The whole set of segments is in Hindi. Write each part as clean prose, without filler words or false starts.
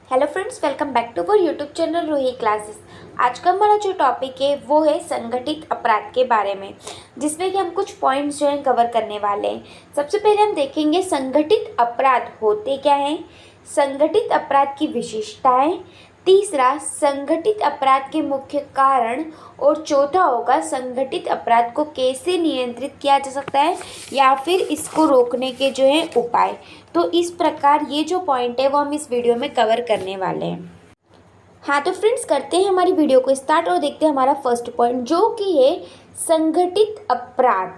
Hello friends, welcome back to our YouTube channel Ruhi classes. आज का हमारा जो टॉपिक है वो है संगठित अपराध के बारे में, जिसमें कि हम कुछ पॉइंट्स जो हैं कवर करने वाले हैं। सबसे पहले हम देखेंगे संगठित अपराध होते क्या हैं, संगठित अपराध की विशेषताएं, तीसरा संगठित अपराध के मुख्य कारण और चौथा होगा संगठित अपराध को कैसे नियंत्रित किया जा सकता है या फिर इसको रोकने के जो है उपाय। तो इस प्रकार ये जो पॉइंट है वो हम इस वीडियो में कवर करने वाले हैं। हाँ तो फ्रेंड्स, करते हैं हमारी वीडियो को स्टार्ट और देखते हैं हमारा फर्स्ट पॉइंट, जो कि है संगठित अपराध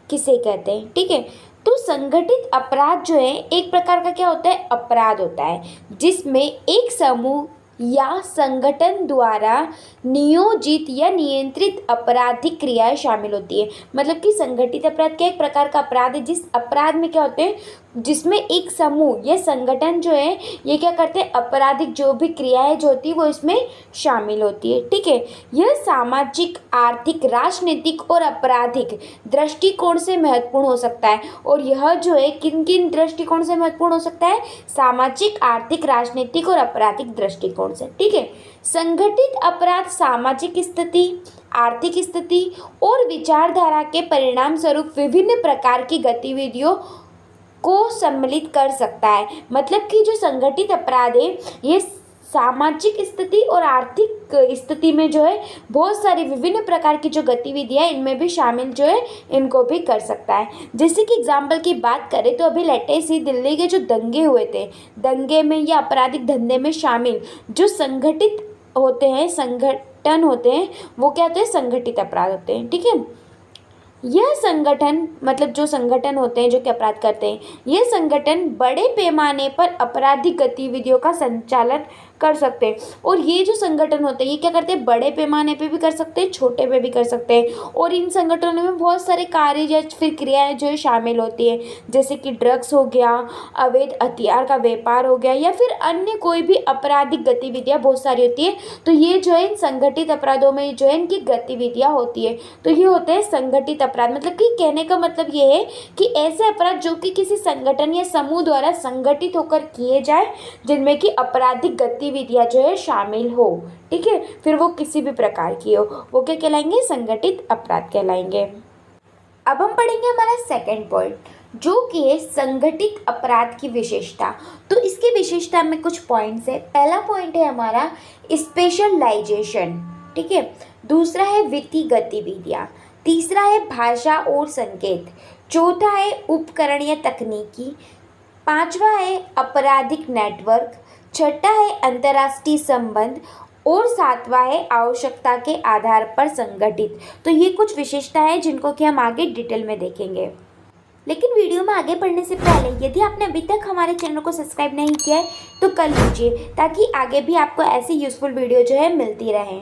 किसे कहते हैं। ठीक है, तो संगठित अपराध जो है एक प्रकार का क्या होता है, अपराध होता है जिसमें एक समूह या संगठन द्वारा नियोजित या नियंत्रित आपराधिक क्रियाएं शामिल होती है। मतलब कि संगठित अपराध क्या एक प्रकार का अपराध है जिस अपराध में क्या होते हैं, जिसमें एक समूह या संगठन जो है ये क्या करते हैं, आपराधिक जो भी क्रियाएं जो होती है वो इसमें शामिल होती है। ठीक है, यह सामाजिक, आर्थिक, राजनीतिक और आपराधिक दृष्टिकोण से महत्वपूर्ण हो सकता है। और यह जो है किन किन दृष्टिकोण से महत्वपूर्ण हो सकता है, सामाजिक, आर्थिक, राजनीतिक और आपराधिक दृष्टिकोण से। ठीक है, संगठित अपराध सामाजिक स्थिति, आर्थिक स्थिति और विचारधारा के परिणाम स्वरूप विभिन्न प्रकार की गतिविधियों को सम्मिलित कर सकता है। मतलब कि जो संगठित अपराध है ये सामाजिक स्थिति और आर्थिक स्थिति में जो है बहुत सारी विभिन्न प्रकार की जो गतिविधियां है इनमें भी शामिल जो है इनको भी कर सकता है। जैसे कि एग्जाम्पल की बात करें तो अभी लेटेस्ट ही दिल्ली के जो दंगे हुए थे, दंगे में या आपराधिक धंधे में शामिल जो संगठित होते हैं, संगठन होते हैं, वो क्या होते हैं, संगठित अपराध होते हैं। ठीक है, यह संगठन मतलब जो संगठन होते हैं जो कि अपराध करते हैं, यह संगठन बड़े पैमाने पर आपराधिक गतिविधियों का संचालन कर सकते हैं। और ये जो संगठन होते हैं ये क्या करते हैं, बड़े पैमाने पे भी कर सकते हैं, छोटे पे भी कर सकते हैं। और इन संगठनों में बहुत सारे कार्य या फिर क्रियाएं जो है शामिल होती है, जैसे कि ड्रग्स हो गया, अवैध हथियार का व्यापार हो गया या फिर अन्य कोई भी आपराधिक गतिविधियां बहुत सारी होती है। तो ये जो है इन संगठित अपराधों में जो है इनकी गतिविधियां होती है। तो ये होते हैं संगठित अपराध। मतलब कि कहने का मतलब ये है कि ऐसे अपराध जो कि किसी संगठन या समूह द्वारा संगठित होकर किए जाए, जिनमें कि आपराधिक गतिविधियां जो है शामिल हो। ठीक है, फिर वो किसी भी प्रकार की हो, वो क्या कहलाएंगे, संगठित अपराध कहलाएंगे। अब हम पढ़ेंगे हमारा सेकंड पॉइंट, जो कि है संगठित अपराध की विशेषता। तो इसकी विशेषता में कुछ पॉइंट्स है। पहला पॉइंट है हमारा स्पेशलाइजेशन। ठीक है, दूसरा है वित्तीय गतिविधियां, तीसरा है भाषा और संकेत, चौथा है उपकरण या तकनीकी, पांचवा है आपराधिक नेटवर्क, छठा है अंतर्राष्ट्रीय संबंध और सातवां है आवश्यकता के आधार पर संगठित। तो ये कुछ विशेषता है जिनको कि हम आगे डिटेल में देखेंगे। लेकिन वीडियो में आगे बढ़ने से पहले यदि आपने अभी तक हमारे चैनल को सब्सक्राइब नहीं किया है तो कर लीजिए, ताकि आगे भी आपको ऐसी यूजफुल वीडियो जो है मिलती रहे।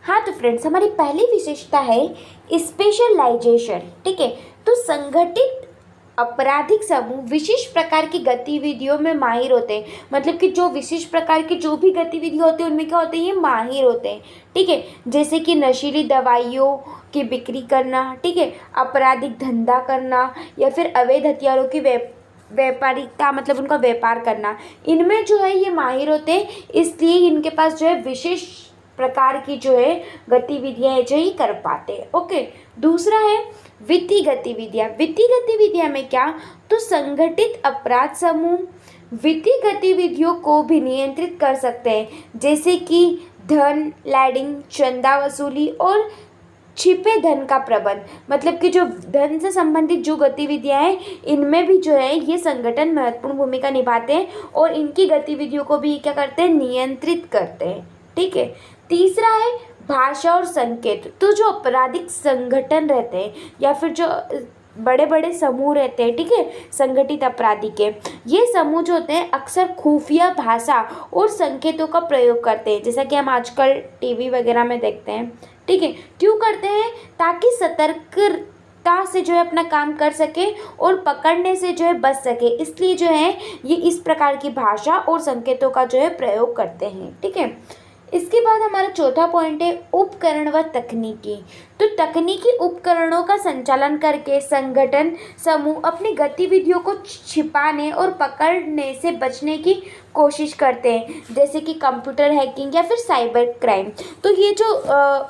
हाँ तो फ्रेंड्स, हमारी पहली विशेषता है स्पेशलाइजेशन। ठीक है, तो संगठित आपराधिक समूह विशेष प्रकार की गतिविधियों में माहिर होते हैं। मतलब कि जो विशेष प्रकार की जो भी गतिविधि होती है उनमें क्या होते हैं, ये माहिर होते हैं। ठीक है, जैसे कि नशीली दवाइयों की बिक्री करना, ठीक है, आपराधिक धंधा करना या फिर अवैध हथियारों की व्यापारिकता मतलब उनका व्यापार करना, इनमें जो है ये माहिर होते हैं। इसलिए इनके पास जो है विशेष प्रकार की जो है गतिविधियां जो ही कर पाते हैं। ओके, दूसरा है वित्तीय गतिविधियां। वित्तीय गतिविधियां में क्या, तो संगठित अपराध समूह वित्तीय गतिविधियों को भी नियंत्रित कर सकते हैं, जैसे कि धन लैंडिंग, चंदा वसूली और छिपे धन का प्रबंध। मतलब कि जो धन से संबंधित जो गतिविधियां हैं इनमें भी जो है ये संगठन महत्वपूर्ण भूमिका निभाते हैं और इनकी गतिविधियों को भी क्या करते हैं, नियंत्रित करते हैं। ठीक है, तीसरा है भाषा और संकेत। तो जो आपराधिक संगठन रहते हैं या फिर जो बड़े बड़े समूह रहते हैं, ठीक है, संगठित अपराधी के, ये समूह जो होते हैं अक्सर खुफिया भाषा और संकेतों का प्रयोग करते हैं, जैसा कि हम आजकल टीवी वगैरह में देखते हैं। ठीक है, क्यों करते हैं, ताकि सतर्कता से जो है अपना काम कर सके और पकड़ने से जो है बच सके। इसलिए जो है ये इस प्रकार की भाषा और संकेतों का जो है प्रयोग करते हैं। ठीक है, इसके बाद हमारा चौथा पॉइंट है उपकरण व तकनीकी। तो तकनीकी उपकरणों का संचालन करके संगठन समूह अपनी गतिविधियों को छिपाने और पकड़ने से बचने की कोशिश करते हैं, जैसे कि कंप्यूटर हैकिंग या फिर साइबर क्राइम। तो ये जो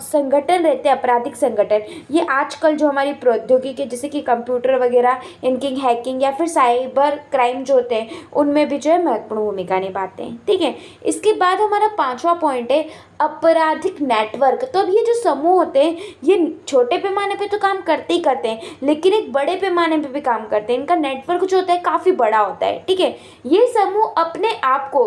संगठन रहते हैं, आपराधिक संगठन, ये आजकल जो हमारी प्रौद्योगिकी जैसे कि कंप्यूटर वगैरह, इनकी हैकिंग या फिर साइबर क्राइम जो होते हैं उनमें भी जो है महत्वपूर्ण भूमिका निभाते हैं। ठीक है, इसके बाद हमारा 5वां पॉइंट है आपराधिक नेटवर्क। तो अब ये जो समूह होते हैं ये छोटे पैमाने पे तो काम करते ही करते हैं, लेकिन एक बड़े पैमाने पे भी काम करते हैं। इनका नेटवर्क जो होता है काफ़ी बड़ा होता है। ठीक है, ये समूह अपने आप को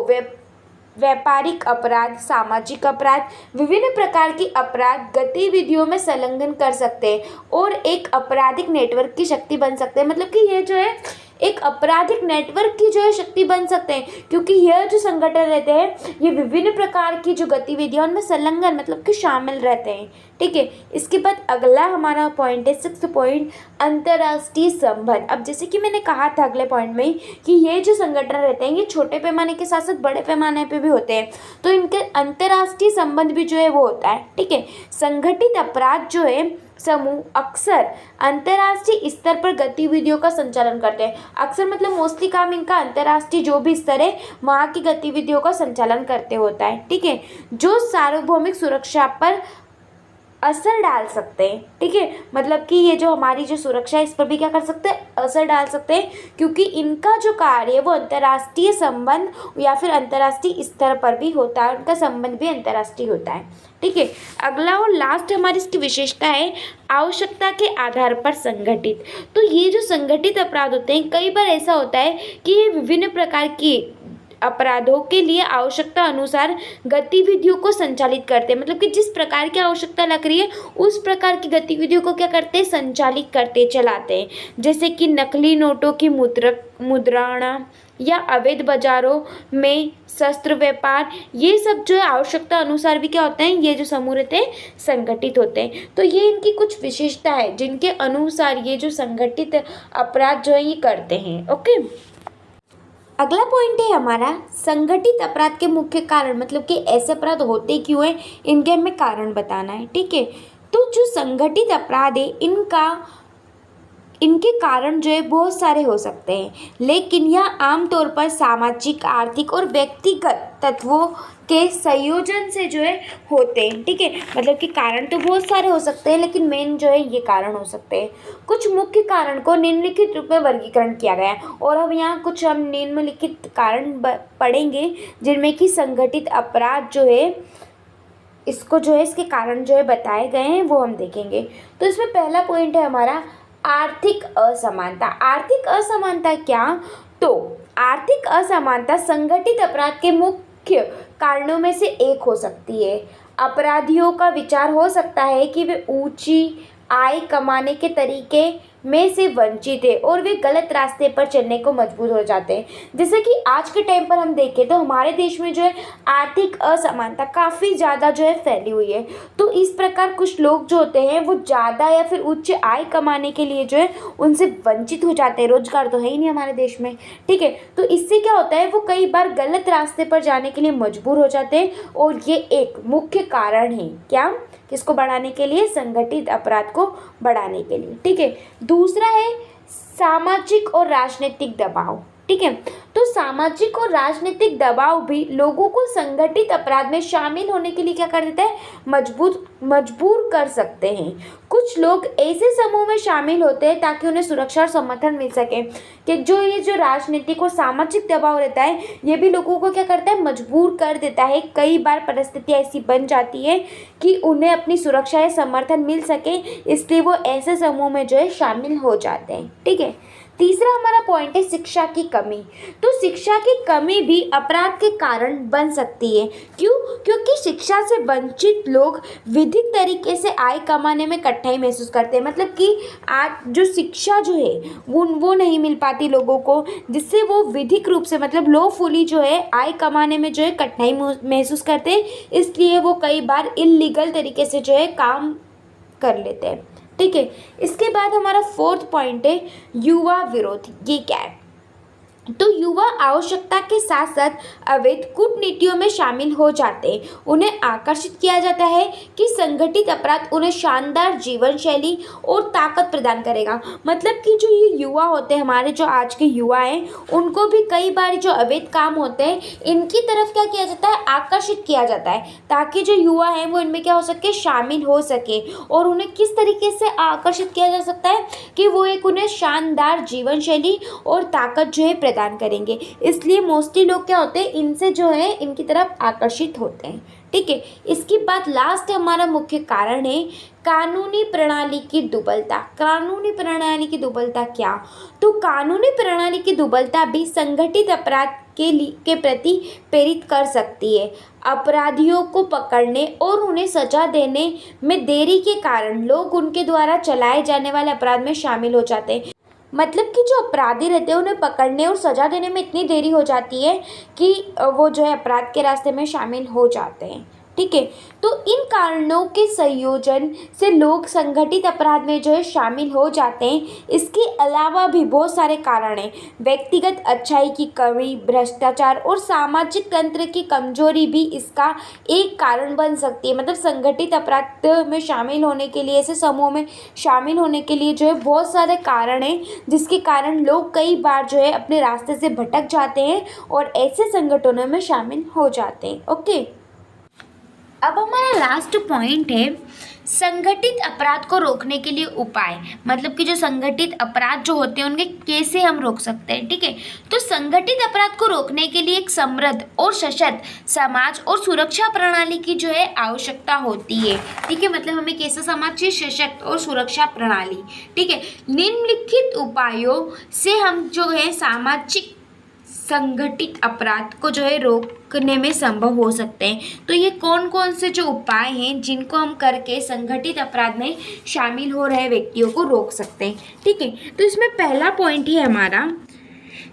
व्यापारिक अपराध, सामाजिक अपराध, विभिन्न प्रकार की अपराध गतिविधियों में संलग्न कर सकते हैं और एक आपराधिक नेटवर्क की शक्ति बन सकते हैं। मतलब कि ये जो है एक आपराधिक नेटवर्क की जो है शक्ति बन सकते हैं, क्योंकि यह जो संगठन रहते हैं ये विभिन्न प्रकार की जो गतिविधियां उनमें संलग्न मतलब कि शामिल रहते हैं। ठीक है, इसके बाद अगला हमारा पॉइंट है 6th पॉइंट, अंतर्राष्ट्रीय संबंध। अब जैसे कि मैंने कहा था अगले पॉइंट में कि ये जो संगठन रहते हैं ये छोटे पैमाने के साथ साथ बड़े पैमाने पे भी होते हैं, तो इनके अंतर्राष्ट्रीय संबंध भी जो है वो होता है। ठीक है, संगठित अपराध जो है समूह अक्सर अंतर्राष्ट्रीय स्तर पर गतिविधियों का संचालन करते हैं। अक्सर मतलब मोस्टली काम इनका अंतर्राष्ट्रीय जो भी स्तर है वहाँ की गतिविधियों का संचालन करते होता है। ठीक है, जो सार्वभौमिक सुरक्षा पर असर डाल सकते हैं। ठीक है, मतलब कि ये जो हमारी जो सुरक्षा है इस पर भी क्या कर सकते हैं, असर डाल सकते हैं, क्योंकि इनका जो कार्य है वो अंतर्राष्ट्रीय संबंध या फिर अंतर्राष्ट्रीय स्तर पर भी होता है, उनका संबंध भी अंतर्राष्ट्रीय होता है। ठीक है, अगला और लास्ट हमारी इसकी विशेषता है आवश्यकता के आधार पर संगठित। तो ये जो संगठित अपराध होते हैं कई बार ऐसा होता है कि ये विभिन्न प्रकार की अपराधों के लिए आवश्यकता अनुसार गतिविधियों को संचालित करते हैं। मतलब कि जिस प्रकार की आवश्यकता लग रही है उस प्रकार की गतिविधियों को क्या करते हैं, संचालित करते चलाते हैं। जैसे कि नकली नोटों की मुद्राणा या अवैध बाजारों में शस्त्र व्यापार, ये सब जो है आवश्यकता अनुसार भी क्या होते हैं, ये जो समूह रहते हैं संगठित होते हैं। तो ये इनकी कुछ विशेषता है जिनके अनुसार ये जो संगठित अपराध जो है ये करते हैं। ओके, अगला पॉइंट है हमारा संगठित अपराध के मुख्य कारण, मतलब कि ऐसे अपराध होते क्यों हैं इनके हमें कारण बताना है। ठीक है, तो जो संगठित अपराध है इनके कारण जो है बहुत सारे हो सकते हैं, लेकिन यह आमतौर पर सामाजिक, आर्थिक और व्यक्तिगत तत्वों के संयोजन से जो है होते हैं। ठीक है, मतलब कि कारण तो बहुत सारे हो सकते हैं लेकिन मेन जो है ये कारण हो सकते हैं। कुछ मुख्य कारण को निम्नलिखित रूप में वर्गीकरण किया गया है और अब यहाँ कुछ हम निम्नलिखित कारण पढ़ेंगे जिनमें कि संगठित अपराध जो है इसको जो है इसके कारण जो है बताए गए हैं वो हम देखेंगे। तो इसमें पहला पॉइंट है हमारा आर्थिक असमानता। आर्थिक असमानता क्या, तो आर्थिक असमानता संगठित अपराध के मुख्य कारणों में से एक हो सकती है। अपराधियों का विचार हो सकता है कि वे ऊंची आय कमाने के तरीके में से वंचित है और वे गलत रास्ते पर चलने को मजबूर हो जाते हैं। जैसे कि आज के टाइम पर हम देखें तो हमारे देश में जो है आर्थिक असमानता काफ़ी ज़्यादा जो है फैली हुई है। तो इस प्रकार कुछ लोग जो होते हैं वो ज़्यादा या फिर उच्च आय कमाने के लिए जो है उनसे वंचित हो जाते हैं। रोजगार तो है ही नहीं हमारे देश में। ठीक है, तो इससे क्या होता है वो कई बार गलत रास्ते पर जाने के लिए मजबूर हो जाते हैं और ये एक मुख्य कारण है। क्या, किसको बढ़ाने के लिए, संगठित अपराध को बढ़ाने के लिए। ठीक है, दूसरा है सामाजिक और राजनीतिक दबाव। ठीक है, तो सामाजिक और राजनीतिक दबाव भी लोगों को संगठित अपराध में शामिल होने के लिए क्या कर देता है, मजबूर कर सकते हैं। कुछ लोग ऐसे समूह में शामिल होते हैं ताकि उन्हें सुरक्षा और समर्थन मिल सके। कि ये जो राजनीतिक और सामाजिक दबाव रहता है ये भी लोगों को क्या करता है, मजबूर कर देता है। कई बार परिस्थितियाँ ऐसी बन जाती है कि उन्हें अपनी सुरक्षा या समर्थन मिल सके, इसलिए वो ऐसे समूह में जो है शामिल हो जाते हैं। ठीक है, तीसरा हमारा पॉइंट है शिक्षा की कमी। तो शिक्षा की कमी भी अपराध के कारण बन सकती है। क्यों, क्योंकि शिक्षा से वंचित लोग विधिक तरीके से आय कमाने में कठिनाई महसूस करते हैं। मतलब कि आज जो शिक्षा जो है वो नहीं मिल पाती लोगों को, जिससे वो विधिक रूप से मतलब लॉफुली जो है आय कमाने में जो है कठिनाई महसूस करते हैं, इसलिए वो कई बार इल्लीगल तरीके से जो है काम कर लेते हैं। ठीक है, इसके बाद हमारा 4th पॉइंट है युवा विरोध। ये क्या है, तो युवा आवश्यकता के साथ साथ अवैध कूटनीतियों में शामिल हो जाते हैं। उन्हें आकर्षित किया जाता है कि संगठित अपराध उन्हें शानदार जीवन शैली और ताकत प्रदान करेगा। मतलब कि जो ये युवा होते हैं, हमारे जो आज के युवा हैं, उनको भी कई बार जो अवैध काम होते हैं इनकी तरफ क्या किया जाता है, आकर्षित किया जाता है, ताकि जो युवा हैं वो इनमें क्या हो सके, शामिल हो सके। और उन्हें किस तरीके से आकर्षित किया जा सकता है कि वो एक उन्हें शानदार जीवन शैली और ताकत जो है प्रदान करेंगे। इसलिए मोस्टली लोग क्या होते हैं, इनसे जो है इनकी तरफ आकर्षित होते हैं। ठीक है, इसके बाद लास्ट हमारा मुख्य कारण है कानूनी प्रणाली की दुर्बलता। कानूनी प्रणाली की दुर्बलता क्या? तो कानूनी प्रणाली की दुर्बलता भी संगठित अपराध के प्रति प्रेरित कर सकती है। अपराधियों को पकड़ने और उन्हें सजा देने में देरी के कारण लोग उनके द्वारा चलाए जाने वाले अपराध में शामिल हो जाते हैं। मतलब कि जो अपराधी रहते हैं उन्हें पकड़ने और सज़ा देने में इतनी देरी हो जाती है कि वो जो है अपराध के रास्ते में शामिल हो जाते हैं। ठीक है, तो इन कारणों के संयोजन से लोग संगठित अपराध में जो है शामिल हो जाते हैं। इसके अलावा भी बहुत सारे कारण हैं। व्यक्तिगत अच्छाई की कमी, भ्रष्टाचार और सामाजिक तंत्र की कमजोरी भी इसका एक कारण बन सकती है। मतलब संगठित अपराध में शामिल होने के लिए, ऐसे समूह में शामिल होने के लिए जो है बहुत सारे कारण हैं, जिसके कारण लोग कई बार जो है अपने रास्ते से भटक जाते हैं और ऐसे संगठनों में शामिल हो जाते हैं। ओके, अब हमारा लास्ट पॉइंट है संगठित अपराध को रोकने के लिए उपाय। मतलब कि जो संगठित अपराध जो होते हैं उनके कैसे हम रोक सकते हैं। ठीक है, तो संगठित अपराध को रोकने के लिए एक समृद्ध और सशक्त समाज और सुरक्षा प्रणाली की जो है आवश्यकता होती है। ठीक है, मतलब हमें कैसा समाज चाहिए, सशक्त और सुरक्षा प्रणाली। ठीक है, निम्नलिखित उपायों से हम जो है सामाजिक संगठित अपराध को जो है रोकने में संभव हो सकते हैं। तो ये कौन कौन से जो उपाय हैं जिनको हम करके संगठित अपराध में शामिल हो रहे व्यक्तियों को रोक सकते हैं। ठीक है, तो इसमें पहला पॉइंट है हमारा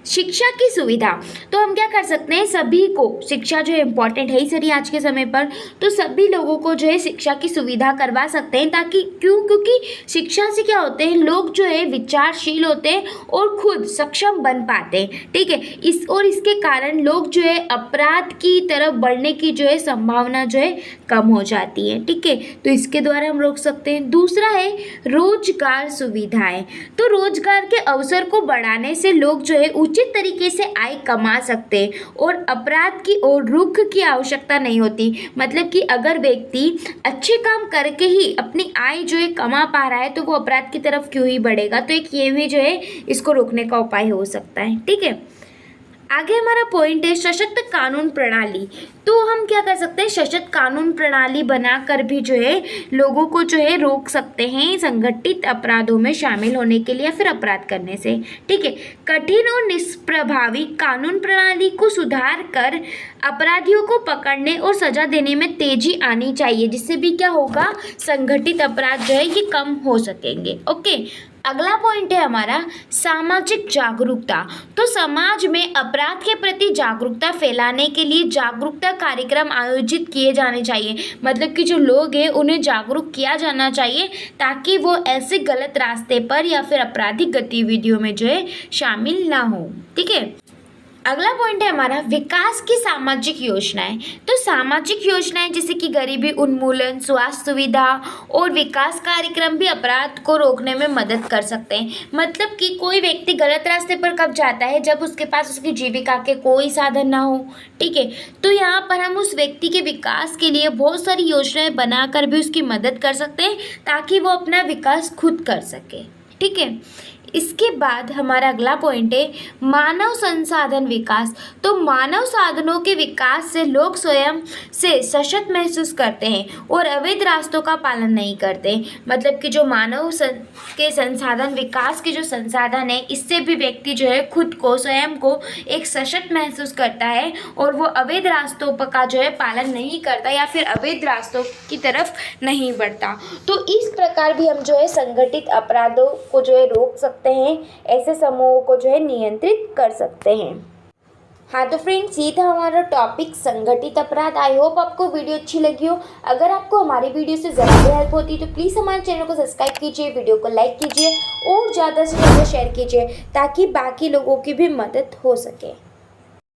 शिक्षा की सुविधा। तो हम क्या कर सकते हैं, सभी को शिक्षा जो है इम्पॉर्टेंट है ही सही आज के समय पर, तो सभी लोगों को जो है शिक्षा की सुविधा करवा सकते हैं। ताकि क्योंकि शिक्षा से क्या होते हैं, लोग जो है विचारशील होते हैं और खुद सक्षम बन पाते हैं। ठीक है, इसके कारण लोग जो है अपराध की तरफ बढ़ने की जो है संभावना जो है कम हो जाती है। ठीक है, तो इसके द्वारा हम रोक सकते हैं। दूसरा है रोजगार सुविधाएं। तो रोजगार के अवसर को बढ़ाने से लोग जो है उचित तरीके से आय कमा सकते हैं और अपराध की ओर रुख की आवश्यकता नहीं होती। मतलब कि अगर व्यक्ति अच्छे काम करके ही अपनी आय जो है कमा पा रहा है तो वो अपराध की तरफ क्यों ही बढ़ेगा। तो एक ये भी जो है इसको रोकने का उपाय हो सकता है। ठीक है, आगे हमारा पॉइंट है सशक्त कानून प्रणाली। तो हम क्या कर सकते हैं, सशक्त कानून प्रणाली बनाकर भी जो है लोगों को जो है रोक सकते हैं संगठित अपराधों में शामिल होने के लिए या फिर अपराध करने से। ठीक है, कठिन और निष्प्रभावी कानून प्रणाली को सुधार कर अपराधियों को पकड़ने और सजा देने में तेजी आनी चाहिए, जिससे भी क्या होगा, संगठित अपराध जो है ये कम हो सकेंगे। ओके, अगला पॉइंट है हमारा सामाजिक जागरूकता। तो समाज में अपराध के प्रति जागरूकता फैलाने के लिए जागरूकता कार्यक्रम आयोजित किए जाने चाहिए। मतलब कि जो लोग हैं उन्हें जागरूक किया जाना चाहिए ताकि वो ऐसे गलत रास्ते पर या फिर आपराधिक गतिविधियों में जो है शामिल ना हो। ठीक है, अगला पॉइंट है हमारा विकास की सामाजिक योजनाएं। तो सामाजिक योजनाएं जैसे कि गरीबी उन्मूलन, स्वास्थ्य सुविधा और विकास कार्यक्रम भी अपराध को रोकने में मदद कर सकते हैं। मतलब कि कोई व्यक्ति गलत रास्ते पर कब जाता है, जब उसके पास उसकी जीविका के कोई साधन ना हो। ठीक है, तो यहाँ पर हम उस व्यक्ति के विकास के लिए बहुत सारी योजनाएं बनाकर भी उसकी मदद कर सकते हैं ताकि वो अपना विकास खुद कर सके। ठीक है, इसके बाद हमारा अगला पॉइंट है मानव संसाधन विकास। तो मानव साधनों के विकास से लोग स्वयं से सशक्त महसूस करते हैं और अवैध रास्तों का पालन नहीं करते। मतलब कि जो मानव के संसाधन विकास के जो संसाधन है, इससे भी व्यक्ति जो है खुद को स्वयं को एक सशक्त महसूस करता है और वो अवैध रास्तों का जो है पालन नहीं करता या फिर अवैध रास्तों की तरफ नहीं बढ़ता। तो इस प्रकार भी हम जो है संगठित अपराधों को जो है रोक सकते हैं, ऐसे समूहों को जो है नियंत्रित कर सकते हैं। हाँ तो फ्रेंड्स, ये था हमारा टॉपिक संगठित अपराध। आई होप आपको वीडियो अच्छी लगी हो। अगर आपको हमारी वीडियो से ज़रा भी हेल्प होती है तो प्लीज़ हमारे चैनल को सब्सक्राइब कीजिए, वीडियो को लाइक कीजिए और ज़्यादा से ज़्यादा शेयर कीजिए ताकि बाकी लोगों की भी मदद हो सके।